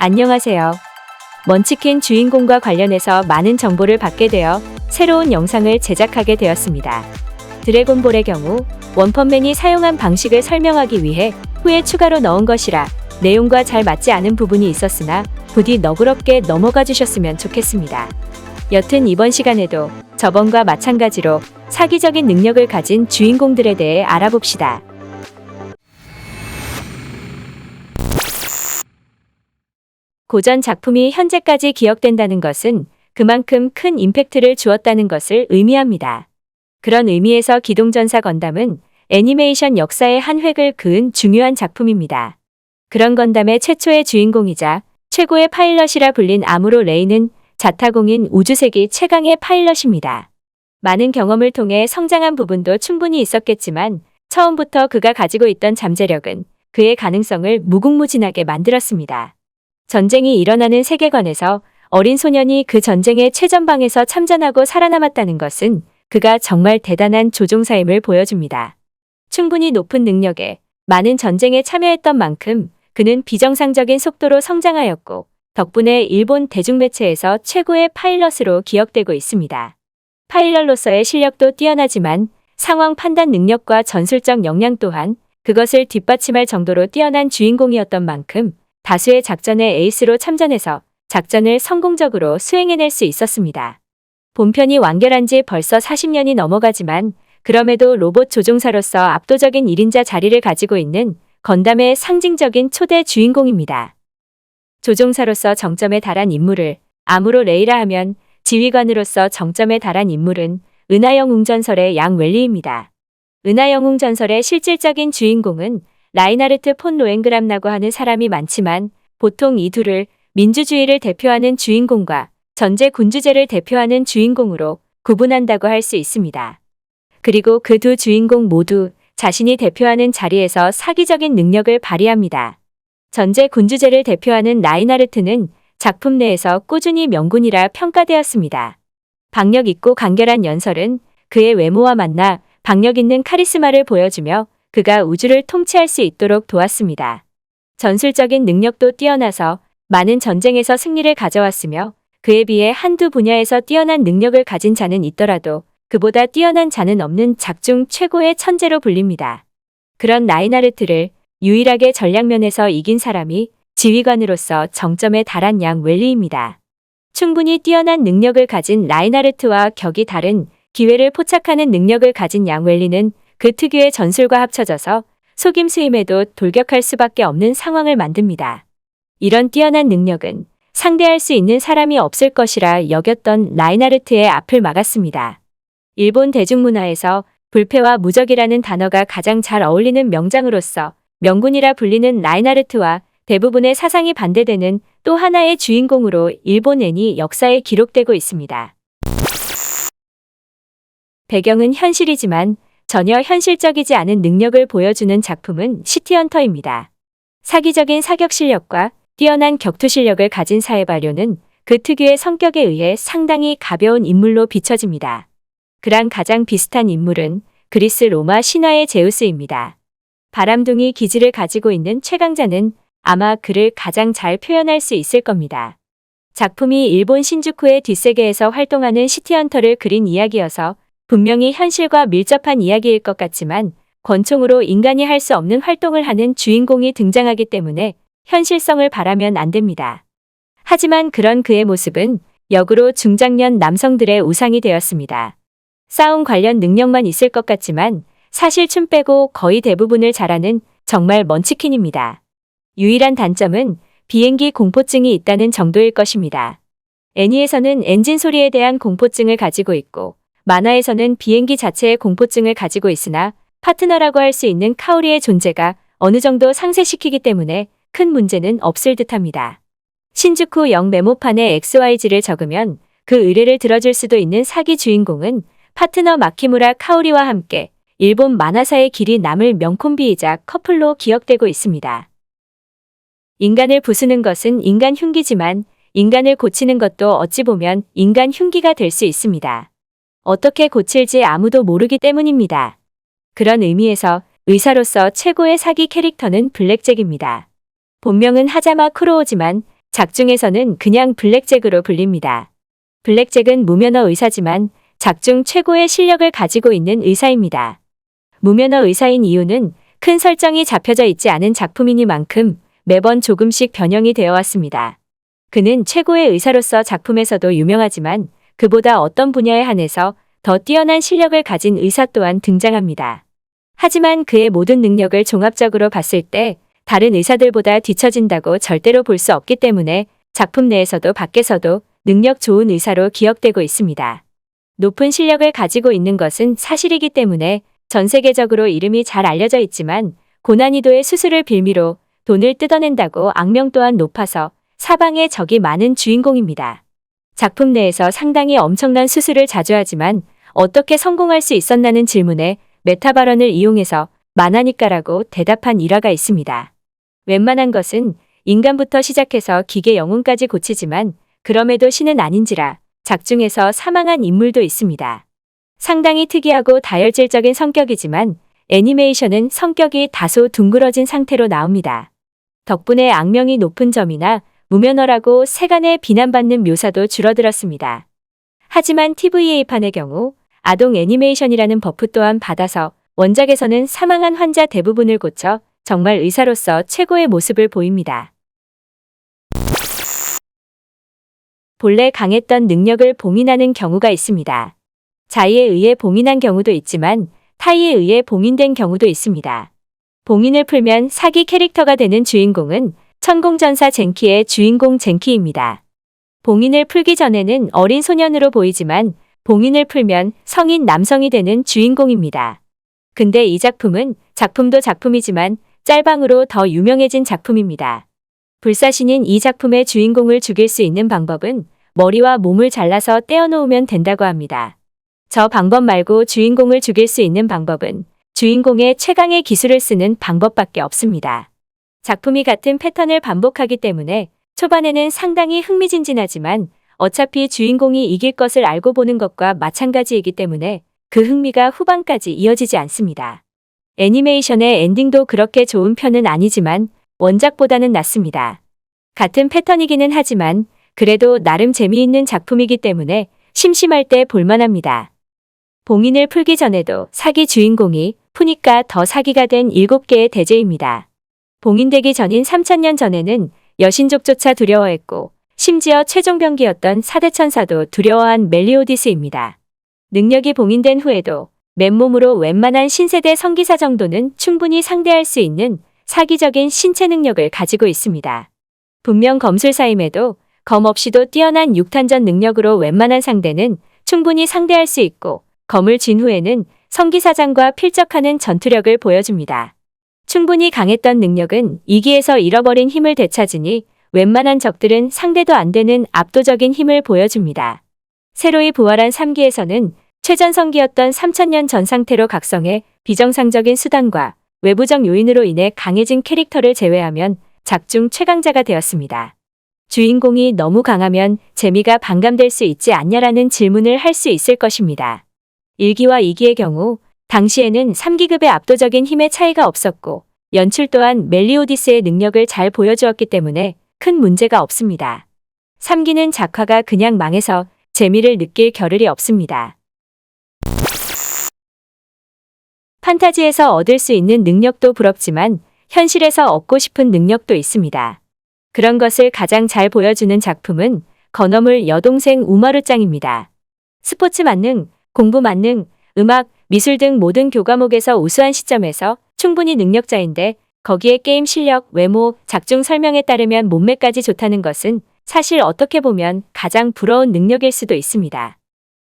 안녕하세요. 먼치킨 주인공과 관련해서 많은 정보를 받게 되어 새로운 영상을 제작하게 되었습니다. 드래곤볼의 경우 원펀맨이 사용한 방식을 설명하기 위해 후에 추가로 넣은 것이라 내용과 잘 맞지 않은 부분이 있었으나 부디 너그럽게 넘어가 주셨으면 좋겠습니다. 여튼 이번 시간에도 저번과 마찬가지로 사기적인 능력을 가진 주인공들에 대해 알아봅시다. 고전 작품이 현재까지 기억된다는 것은 그만큼 큰 임팩트를 주었다는 것을 의미합니다. 그런 의미에서 기동전사 건담은 애니메이션 역사의 한 획을 그은 중요한 작품입니다. 그런 건담의 최초의 주인공이자 최고의 파일럿이라 불린 아무로 레이는 자타공인 우주세기 최강의 파일럿입니다. 많은 경험을 통해 성장한 부분도 충분히 있었겠지만 처음부터 그가 가지고 있던 잠재력은 그의 가능성을 무궁무진하게 만들었습니다. 전쟁이 일어나는 세계관에서 어린 소년이 그 전쟁의 최전방에서 참전하고 살아남았다는 것은 그가 정말 대단한 조종사임을 보여줍니다. 충분히 높은 능력에 많은 전쟁에 참여했던 만큼 그는 비정상적인 속도로 성장하였고 덕분에 일본 대중매체에서 최고의 파일럿으로 기억되고 있습니다. 파일럿로서의 실력도 뛰어나지만 상황 판단 능력과 전술적 역량 또한 그것을 뒷받침할 정도로 뛰어난 주인공이었던 만큼 다수의 작전에 에이스로 참전해서 작전을 성공적으로 수행해낼 수 있었습니다. 본편이 완결한 지 벌써 40년이 넘어가지만 그럼에도 로봇 조종사로서 압도적인 1인자 자리를 가지고 있는 건담의 상징적인 초대 주인공입니다. 조종사로서 정점에 달한 인물을 아무로 레이라 하면 지휘관으로서 정점에 달한 인물은 은하영웅전설의 양웰리입니다. 은하영웅전설의 실질적인 주인공은 라이나르트 폰 로엥그람라고 하는 사람이 많지만 보통 이 둘을 민주주의를 대표하는 주인공과 전제군주제를 대표하는 주인공으로 구분한다고 할 수 있습니다. 그리고 그 두 주인공 모두 자신이 대표하는 자리에서 사기적인 능력을 발휘합니다. 전제군주제를 대표하는 라이나르트는 작품 내에서 꾸준히 명군이라 평가되었습니다. 박력 있고 간결한 연설은 그의 외모와 맞나 박력 있는 카리스마를 보여주며 그가 우주를 통치할 수 있도록 도왔습니다. 전술적인 능력도 뛰어나서 많은 전쟁에서 승리를 가져왔으며 그에 비해 한두 분야에서 뛰어난 능력을 가진 자는 있더라도 그보다 뛰어난 자는 없는 작중 최고의 천재로 불립니다. 그런 라이나르트를 유일하게 전략면에서 이긴 사람이 지휘관으로서 정점에 달한 양웰리입니다. 충분히 뛰어난 능력을 가진 라이나르트와 격이 다른 기회를 포착하는 능력을 가진 양웰리는 그 특유의 전술과 합쳐져서 속임수임에도 돌격할 수밖에 없는 상황을 만듭니다. 이런 뛰어난 능력은 상대할 수 있는 사람이 없을 것이라 여겼던 라이나르트의 앞을 막았습니다. 일본 대중문화에서 불패와 무적이라는 단어가 가장 잘 어울리는 명장으로서 명군이라 불리는 라이나르트와 대부분의 사상이 반대되는 또 하나의 주인공으로 일본 애니 역사에 기록되고 있습니다. 배경은 현실이지만 전혀 현실적이지 않은 능력을 보여주는 작품은 시티헌터입니다. 사기적인 사격 실력과 뛰어난 격투 실력을 가진 사헤바료는 그 특유의 성격에 의해 상당히 가벼운 인물로 비춰집니다. 그랑 가장 비슷한 인물은 그리스 로마 신화의 제우스입니다. 바람둥이 기질을 가지고 있는 최강자는 아마 그를 가장 잘 표현할 수 있을 겁니다. 작품이 일본 신주쿠의 뒷세계에서 활동하는 시티헌터를 그린 이야기여서 분명히 현실과 밀접한 이야기일 것 같지만 권총으로 인간이 할 수 없는 활동을 하는 주인공이 등장하기 때문에 현실성을 바라면 안 됩니다. 하지만 그런 그의 모습은 역으로 중장년 남성들의 우상이 되었습니다. 싸움 관련 능력만 있을 것 같지만 사실 춤 빼고 거의 대부분을 잘하는 정말 먼치킨입니다. 유일한 단점은 비행기 공포증이 있다는 정도일 것입니다. 애니에서는 엔진 소리에 대한 공포증을 가지고 있고 만화에서는 비행기 자체의 공포증을 가지고 있으나 파트너라고 할 수 있는 카오리의 존재가 어느 정도 상쇄시키기 때문에 큰 문제는 없을 듯합니다. 신주쿠 영 메모판에 XYZ를 적으면 그 의뢰를 들어줄 수도 있는 사기 주인공은 파트너 마키무라 카오리와 함께 일본 만화사의 길이 남을 명콤비이자 커플로 기억되고 있습니다. 인간을 부수는 것은 인간 흉기지만 인간을 고치는 것도 어찌 보면 인간 흉기가 될 수 있습니다. 어떻게 고칠지 아무도 모르기 때문입니다. 그런 의미에서 의사로서 최고의 사기 캐릭터는 블랙잭입니다. 본명은 하자마 쿠로오지만 작중에서는 그냥 블랙잭으로 불립니다. 블랙잭은 무면허 의사지만 작중 최고의 실력을 가지고 있는 의사입니다. 무면허 의사인 이유는 큰 설정이 잡혀져 있지 않은 작품이니만큼 매번 조금씩 변형이 되어 왔습니다. 그는 최고의 의사로서 작품에서도 유명하지만 그보다 어떤 분야에 한해서 더 뛰어난 실력을 가진 의사 또한 등장합니다. 하지만 그의 모든 능력을 종합적으로 봤을 때 다른 의사들보다 뒤처진다고 절대로 볼 수 없기 때문에 작품 내에서도 밖에서도 능력 좋은 의사로 기억되고 있습니다. 높은 실력을 가지고 있는 것은 사실이기 때문에 전 세계적으로 이름이 잘 알려져 있지만 고난이도의 수술을 빌미로 돈을 뜯어낸다고 악명 또한 높아서 사방에 적이 많은 주인공입니다. 작품 내에서 상당히 엄청난 수술을 자주 하지만 어떻게 성공할 수 있었나는 질문에 메타 발언을 이용해서 만화니까라고 대답한 일화가 있습니다. 웬만한 것은 인간부터 시작해서 기계 영혼까지 고치지만 그럼에도 신은 아닌지라 작중에서 사망한 인물도 있습니다. 상당히 특이하고 다혈질적인 성격이지만 애니메이션은 성격이 다소 둥그러진 상태로 나옵니다. 덕분에 악명이 높은 점이나 무면허라고 세간에 비난받는 묘사도 줄어들었습니다. 하지만 TVA판의 경우 아동 애니메이션이라는 버프 또한 받아서 원작에서는 사망한 환자 대부분을 고쳐 정말 의사로서 최고의 모습을 보입니다. 본래 강했던 능력을 봉인하는 경우가 있습니다. 자의에 의해 봉인한 경우도 있지만 타의에 의해 봉인된 경우도 있습니다. 봉인을 풀면 사기 캐릭터가 되는 주인공은 천공전사 젠키의 주인공 젠키입니다. 봉인을 풀기 전에는 어린 소년으로 보이지만 봉인을 풀면 성인 남성이 되는 주인공입니다. 근데 이 작품은 작품도 작품이지만 짤방으로 더 유명해진 작품입니다. 불사신인 이 작품의 주인공을 죽일 수 있는 방법은 머리와 몸을 잘라서 떼어놓으면 된다고 합니다. 저 방법 말고 주인공을 죽일 수 있는 방법은 주인공의 최강의 기술을 쓰는 방법밖에 없습니다. 작품이 같은 패턴을 반복하기 때문에 초반에는 상당히 흥미진진하지만 어차피 주인공이 이길 것을 알고 보는 것과 마찬가지이기 때문에 그 흥미가 후반까지 이어지지 않습니다. 애니메이션의 엔딩도 그렇게 좋은 편은 아니지만 원작보다는 낫습니다. 같은 패턴이기는 하지만 그래도 나름 재미있는 작품이기 때문에 심심할 때 볼만합니다. 봉인을 풀기 전에도 사기 주인공이 푸니까 더 사기가 된 7개의 대죄입니다. 봉인되기 전인 3000년 전에는 여신족조차 두려워했고 심지어 최종병기였던 사대천사도 두려워한 멜리오디스입니다. 능력이 봉인된 후에도 맨몸으로 웬만한 신세대 성기사 정도는 충분히 상대할 수 있는 사기적인 신체 능력을 가지고 있습니다. 분명 검술사임에도 검 없이도 뛰어난 6탄전 능력으로 웬만한 상대는 충분히 상대할 수 있고 검을 쥔 후에는 성기사장과 필적하는 전투력을 보여줍니다. 충분히 강했던 능력은 2기에서 잃어버린 힘을 되찾으니 웬만한 적들은 상대도 안 되는 압도적인 힘을 보여줍니다. 새로이 부활한 3기에서는 최전성기였던 3000년 전 상태로 각성해 비정상적인 수단과 외부적 요인으로 인해 강해진 캐릭터를 제외하면 작중 최강자가 되었습니다. 주인공이 너무 강하면 재미가 반감될 수 있지 않냐라는 질문을 할 수 있을 것입니다. 1기와 2기의 경우 당시에는 3기급의 압도적인 힘의 차이가 없었고 연출 또한 멜리오디스의 능력을 잘 보여주었기 때문에 큰 문제가 없습니다. 3기는 작화가 그냥 망해서 재미를 느낄 겨를이 없습니다. 판타지에서 얻을 수 있는 능력도 부럽지만 현실에서 얻고 싶은 능력도 있습니다. 그런 것을 가장 잘 보여주는 작품은 건어물 여동생 우마루짱입니다. 스포츠 만능, 공부 만능, 음악, 미술 등 모든 교과목에서 우수한 시점에서 충분히 능력자인데 거기에 게임 실력, 외모, 작중 설명에 따르면 몸매까지 좋다는 것은 사실 어떻게 보면 가장 부러운 능력일 수도 있습니다.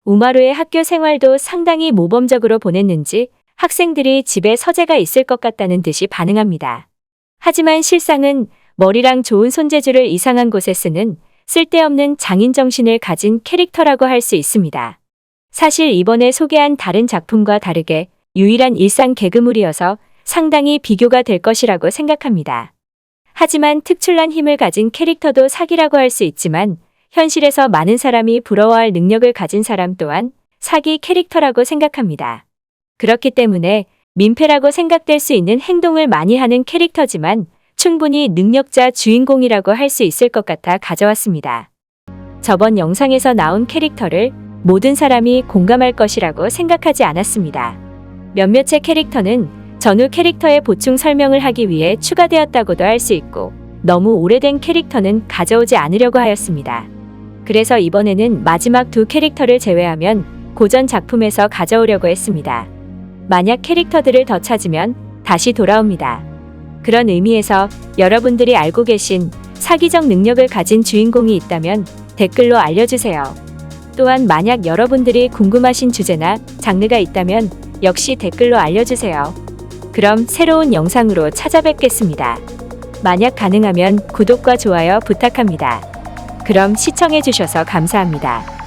우마루의 학교 생활도 상당히 모범적으로 보냈는지 학생들이 집에 서재가 있을 것 같다는 듯이 반응합니다. 하지만 실상은 머리랑 좋은 손재주를 이상한 곳에 쓰는 쓸데없는 장인 정신을 가진 캐릭터라고 할 수 있습니다. 사실 이번에 소개한 다른 작품과 다르게 유일한 일상 개그물이어서 상당히 비교가 될 것이라고 생각합니다. 하지만 특출난 힘을 가진 캐릭터도 사기라고 할 수 있지만 현실에서 많은 사람이 부러워할 능력을 가진 사람 또한 사기 캐릭터라고 생각합니다. 그렇기 때문에 민폐라고 생각될 수 있는 행동을 많이 하는 캐릭터지만 충분히 능력자 주인공이라고 할 수 있을 것 같아 가져왔습니다. 저번 영상에서 나온 캐릭터를 모든 사람이 공감할 것이라고 생각하지 않았습니다. 몇몇의 캐릭터는 전후 캐릭터의 보충 설명을 하기 위해 추가되었다고도 할 수 있고, 너무 오래된 캐릭터는 가져오지 않으려고 하였습니다. 그래서 이번에는 마지막 두 캐릭터를 제외하면 고전 작품에서 가져오려고 했습니다. 만약 캐릭터들을 더 찾으면 다시 돌아옵니다. 그런 의미에서 여러분들이 알고 계신 사기적 능력을 가진 주인공이 있다면 댓글로 알려주세요. 또한 만약 여러분들이 궁금하신 주제나 장르가 있다면 역시 댓글로 알려주세요. 그럼 새로운 영상으로 찾아뵙겠습니다. 만약 가능하면 구독과 좋아요 부탁합니다. 그럼 시청해주셔서 감사합니다.